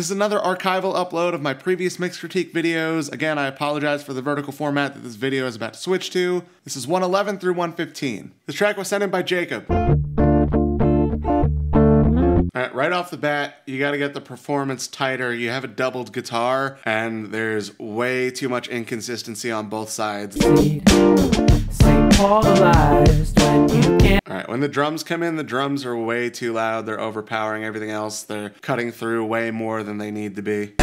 This is another archival upload of my previous mix critique videos. Again, I apologize for the vertical format that this video is about to switch to. This is 111 through 115. This track was sent in by Jacob. Alright, right off the bat, you gotta get the performance tighter. You have a doubled guitar, and there's way too much inconsistency on both sides. Alright, when the drums come in, the drums are way too loud. They're overpowering everything else. They're cutting through way more than they need to be.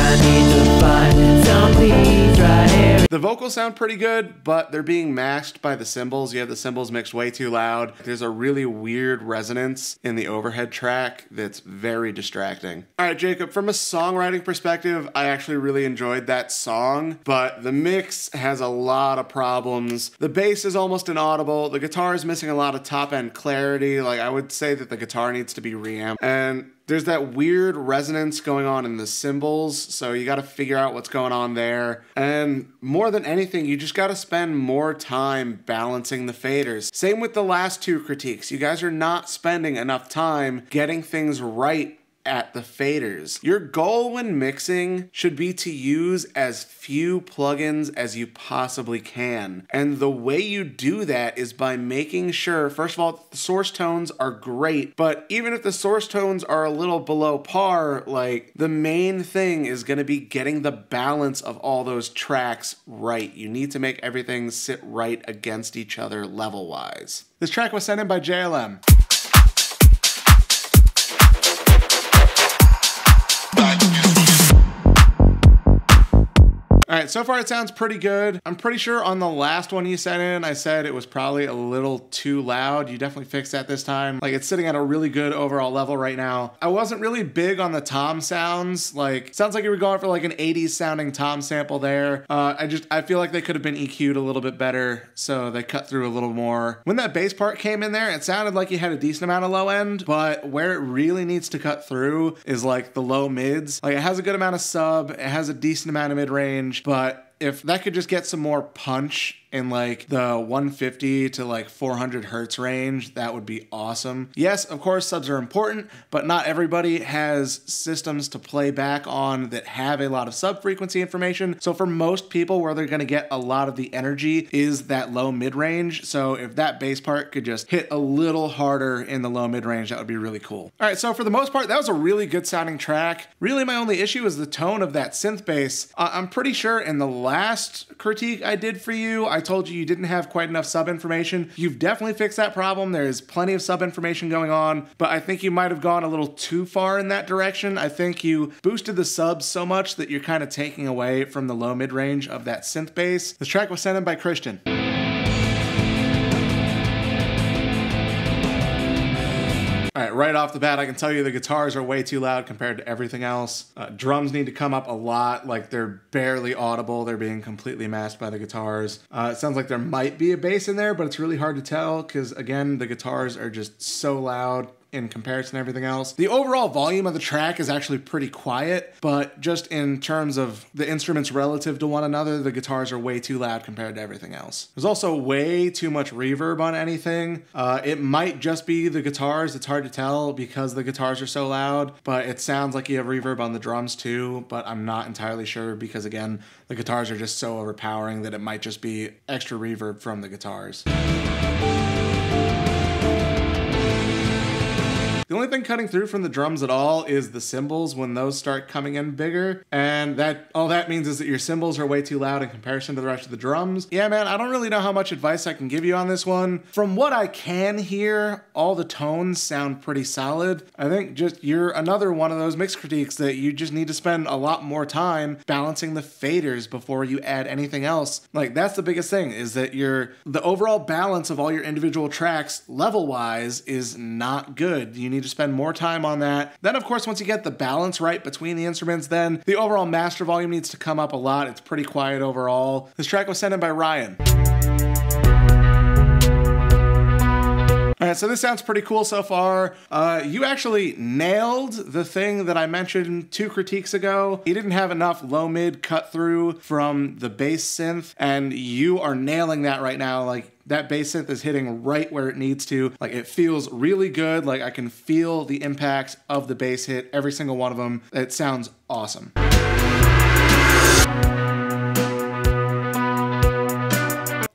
The vocals sound pretty good, but they're being masked by the cymbals. You have the cymbals mixed way too loud. There's a really weird resonance in the overhead track that's very distracting. Alright, Jacob, from a songwriting perspective, I actually really enjoyed that song, but the mix has a lot of problems. The bass is almost inaudible. The guitar is missing a lot of top-end clarity. Like, I would say that the guitar needs to be reamped. And there's that weird resonance going on in the cymbals, so you gotta figure out what's going on there. And more than anything, you just gotta spend more time balancing the faders. Same with the last two critiques. You guys are not spending enough time getting things right at the faders. Your goal when mixing should be to use as few plugins as you possibly can. And the way you do that is by making sure, first of all, the source tones are great, but even if the source tones are a little below par, like, the main thing is gonna be getting the balance of all those tracks right. You need to make everything sit right against each other level-wise. This track was sent in by JLM. Alright, so far it sounds pretty good. I'm pretty sure on the last one you sent in, I said it was probably a little too loud. You definitely fixed that this time. Like, it's sitting at a really good overall level right now. I wasn't really big on the tom sounds. Like, sounds like you were going for like an 80s sounding tom sample there. I feel like they could have been EQ'd a little bit better, so they cut through a little more. When that bass part came in there, it sounded like you had a decent amount of low end, but where it really needs to cut through is like the low mids. Like, it has a good amount of sub, it has a decent amount of mid range, but if that could just get some more punch in like the 150 to like 400 hertz range, that would be awesome. Yes, of course, subs are important, but not everybody has systems to play back on that have a lot of sub frequency information. So for most people, where they're gonna get a lot of the energy is that low mid range. So if that bass part could just hit a little harder in the low mid range, that would be really cool. All right, so for the most part, that was a really good sounding track. Really, my only issue is the tone of that synth bass. I'm pretty sure in the last critique I did for you, I told you didn't have quite enough sub information. You've definitely fixed that problem. There's plenty of sub information going on, but I think you might have gone a little too far in that direction. I think you boosted the subs so much that you're kind of taking away from the low mid range of that synth bass. This track was sent in by Christian. Alright, right off the bat, I can tell you the guitars are way too loud compared to everything else. Drums need to come up a lot, like they're barely audible. They're being completely masked by the guitars. It sounds like there might be a bass in there, but it's really hard to tell because, again, the guitars are just so loud in comparison to everything else. The overall volume of the track is actually pretty quiet, but just in terms of the instruments relative to one another, the guitars are way too loud compared to everything else. There's also way too much reverb on anything. It might just be the guitars. It's hard to tell because the guitars are so loud, but it sounds like you have reverb on the drums too, but I'm not entirely sure because, again, the guitars are just so overpowering that it might just be extra reverb from the guitars. The only thing cutting through from the drums at all is the cymbals when those start coming in bigger. And all that means is that your cymbals are way too loud in comparison to the rest of the drums. Yeah, man, I don't really know how much advice I can give you on this one. From what I can hear, all the tones sound pretty solid. I think just you're another one of those mix critiques that you just need to spend a lot more time balancing the faders before you add anything else. Like, that's the biggest thing, is that the overall balance of all your individual tracks level-wise is not good. You need to spend more time on that. Then, of course, once you get the balance right between the instruments, then the overall master volume needs to come up a lot. It's pretty quiet overall. This track was sent in by Ryan. All right, so this sounds pretty cool so far. You actually nailed the thing that I mentioned 2 critiques ago. You didn't have enough low-mid cut through from the bass synth, and you are nailing that right now. Like, that bass synth is hitting right where it needs to. Like, it feels really good. Like, I can feel the impact of the bass hit, every single one of them. It sounds awesome.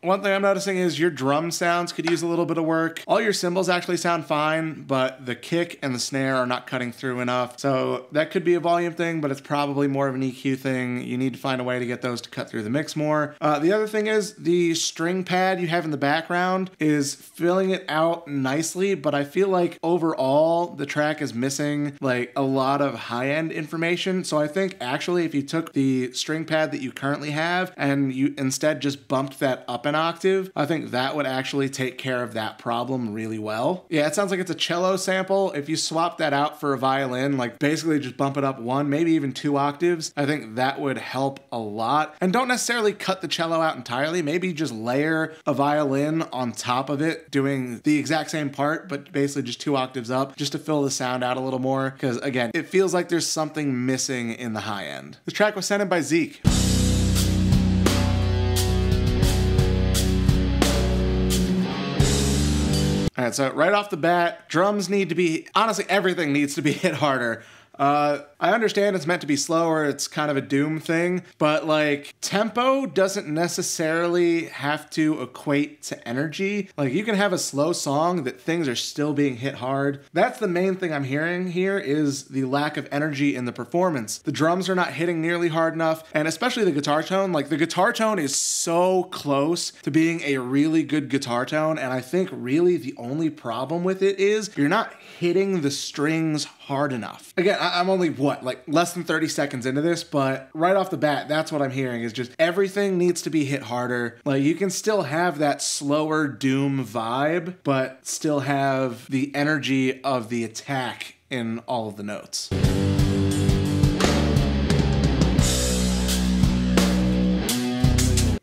One thing I'm noticing is your drum sounds could use a little bit of work. All your cymbals actually sound fine, but the kick and the snare are not cutting through enough. So that could be a volume thing, but it's probably more of an EQ thing. You need to find a way to get those to cut through the mix more. The other thing is the string pad you have in the background is filling it out nicely, but I feel like overall the track is missing like a lot of high-end information. So I think actually if you took the string pad that you currently have and you instead just bumped that up an octave, I think that would actually take care of that problem really well. Yeah, it sounds like it's a cello sample. If you swap that out for a violin, like basically just bump it up 1, maybe even 2 octaves, I think that would help a lot. And don't necessarily cut the cello out entirely, maybe just layer a violin on top of it, doing the exact same part, but basically just 2 octaves up, just to fill the sound out a little more. Because again, it feels like there's something missing in the high end. This track was sent in by Zeke. All right, so right off the bat, drums need to be, honestly, everything needs to be hit harder. I understand it's meant to be slower, it's kind of a doom thing, but like tempo doesn't necessarily have to equate to energy. Like you can have a slow song that things are still being hit hard. That's the main thing I'm hearing here is the lack of energy in the performance. The drums are not hitting nearly hard enough, and especially the guitar tone. Like the guitar tone is so close to being a really good guitar tone, and I think really the only problem with it is you're not hitting the strings hard enough. Again, I'm only, what, like less than 30 seconds into this, but right off the bat, that's what I'm hearing is just everything needs to be hit harder. Like you can still have that slower doom vibe, but still have the energy of the attack in all of the notes.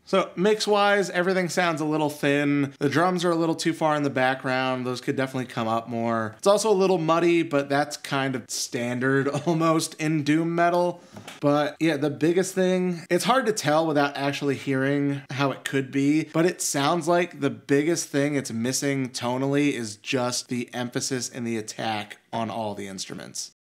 So mix-wise, everything sounds a little thin. The drums are a little too far in the background. Those could definitely come up more. It's also a little muddy, but that's kind of standard almost in doom metal. But yeah, the biggest thing, it's hard to tell without actually hearing how it could be, but it sounds like the biggest thing it's missing tonally is just the emphasis and the attack on all the instruments.